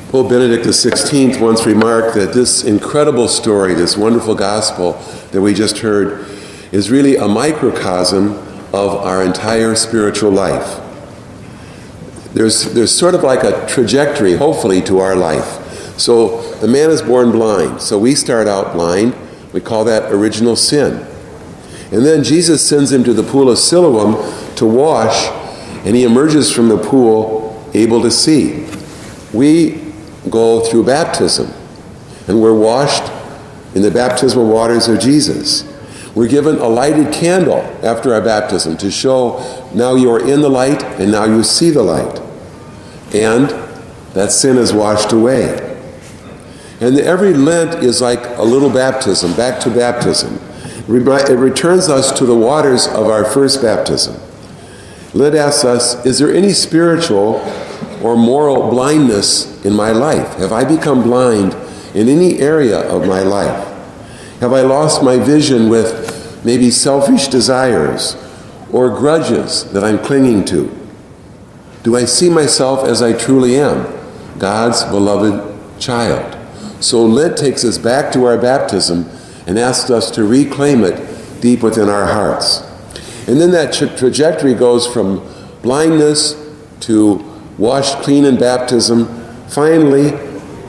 Pope Benedict XVI once remarked that this incredible story, this wonderful gospel that we just heard, is really a microcosm of our entire spiritual life. There's sort of like a trajectory, hopefully, to our life. So the man is born blind. So we start out blind. We call that original sin. And then Jesus sends him to the pool of Siloam to wash, and he emerges from the pool able to see. We go through baptism, and we're washed in the baptismal waters of Jesus. We're given a lighted candle after our baptism to show now you're in the light and now you see the light. And that sin is washed away. And every Lent is like a little baptism, back to baptism. It returns us to the waters of our first baptism. Lent asks us, is there any spiritual or moral blindness in my life? Have I become blind in any area of my life? Have I lost my vision with maybe selfish desires or grudges that I'm clinging to? Do I see myself as I truly am, God's beloved child? So Lent takes us back to our baptism and asks us to reclaim it deep within our hearts. And then that trajectory goes from blindness to washed clean in baptism, finally,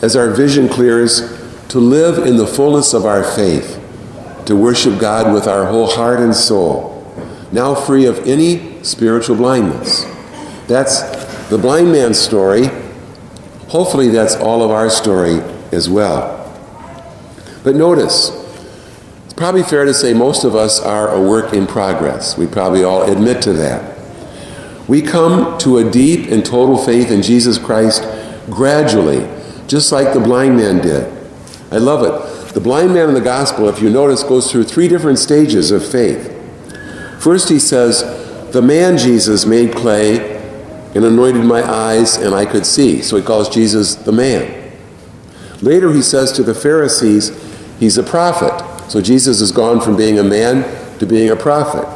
as our vision clears, to live in the fullness of our faith, to worship God with our whole heart and soul, now free of any spiritual blindness. That's the blind man's story. Hopefully that's all of our story as well. But notice, it's probably fair to say most of us are a work in progress. We probably all admit to that. We come to a deep and total faith in Jesus Christ gradually, just like the blind man did. I love it. The blind man in the gospel, if you notice, goes through 3 different stages of faith. First he says, the man Jesus made clay and anointed my eyes and I could see. So he calls Jesus the man. Later he says to the Pharisees, he's a prophet. So Jesus has gone from being a man to being a prophet.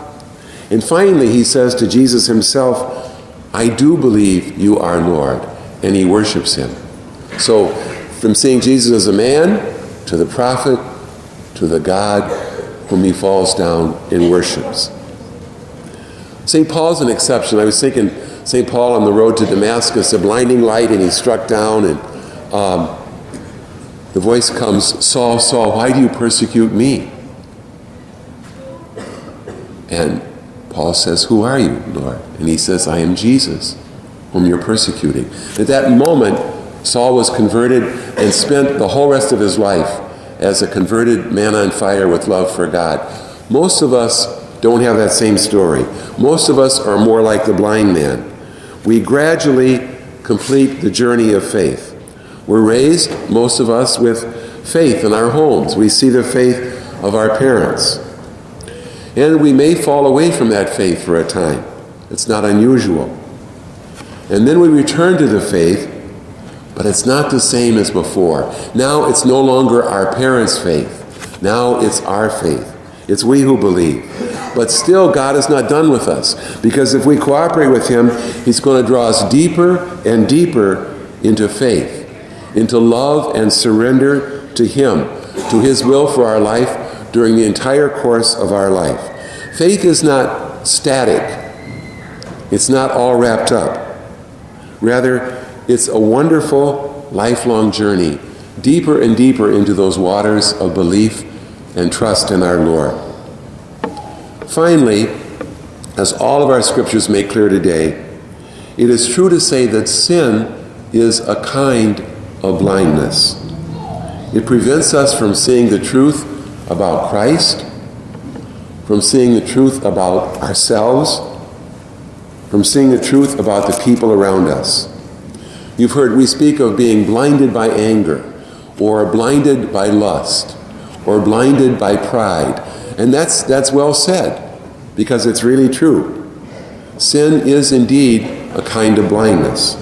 And finally, he says to Jesus himself, I do believe you are Lord. And he worships him. So, from seeing Jesus as a man, to the prophet, to the God whom he falls down and worships. St. Paul's an exception. I was thinking St. Paul on the road to Damascus, a blinding light, and he's struck down, and the voice comes, Saul, Saul, why do you persecute me? And Paul says, who are you, Lord? And he says, I am Jesus, whom you're persecuting. At that moment, Saul was converted and spent the whole rest of his life as a converted man on fire with love for God. Most of us don't have that same story. Most of us are more like the blind man. We gradually complete the journey of faith. We're raised, most of us, with faith in our homes. We see the faith of our parents. And we may fall away from that faith for a time. It's not unusual. And then we return to the faith, but it's not the same as before. Now it's no longer our parents' faith. Now it's our faith. It's we who believe. But still, God is not done with us, because if we cooperate with him, he's going to draw us deeper and deeper into faith, into love and surrender to him, to his will for our life, during the entire course of our life. Faith is not static. It's not all wrapped up. Rather, it's a wonderful, lifelong journey, deeper and deeper into those waters of belief and trust in our Lord. Finally, as all of our scriptures make clear today, it is true to say that sin is a kind of blindness. It prevents us from seeing the truth about Christ, from seeing the truth about ourselves, from seeing the truth about the people around us. You've heard we speak of being blinded by anger, or blinded by lust, or blinded by pride. And that's well said, because it's really true. Sin is indeed a kind of blindness.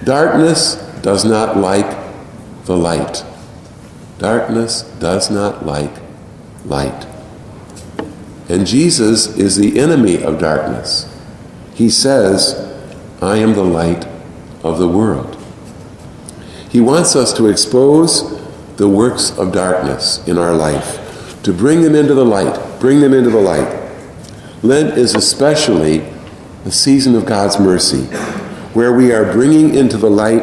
Darkness does not like the light. Darkness does not like light. And Jesus is the enemy of darkness. He says, I am the light of the world. He wants us to expose the works of darkness in our life, to bring them into the light, bring them into the light. Lent is especially the season of God's mercy, where we are bringing into the light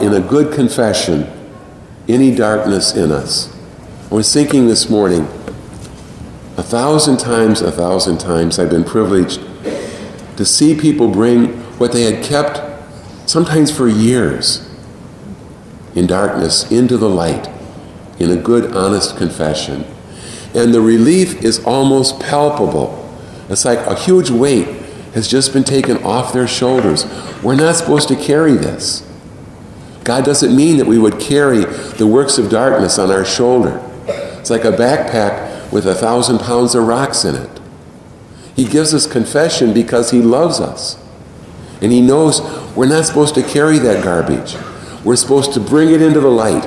in a good confession any darkness in us. I was thinking this morning, 1,000 times I've been privileged to see people bring what they had kept, sometimes for years, in darkness into the light, in a good, honest confession. And the relief is almost palpable. It's like a huge weight has just been taken off their shoulders. We're not supposed to carry this. God doesn't mean that we would carry the works of darkness on our shoulder. It's like a backpack with 1,000 pounds of rocks in it. He gives us confession because he loves us. And he knows we're not supposed to carry that garbage. We're supposed to bring it into the light,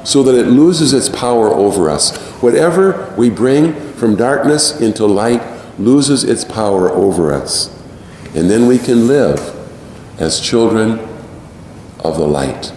so that it loses its power over us. Whatever we bring from darkness into light loses its power over us. And then we can live as children of the light.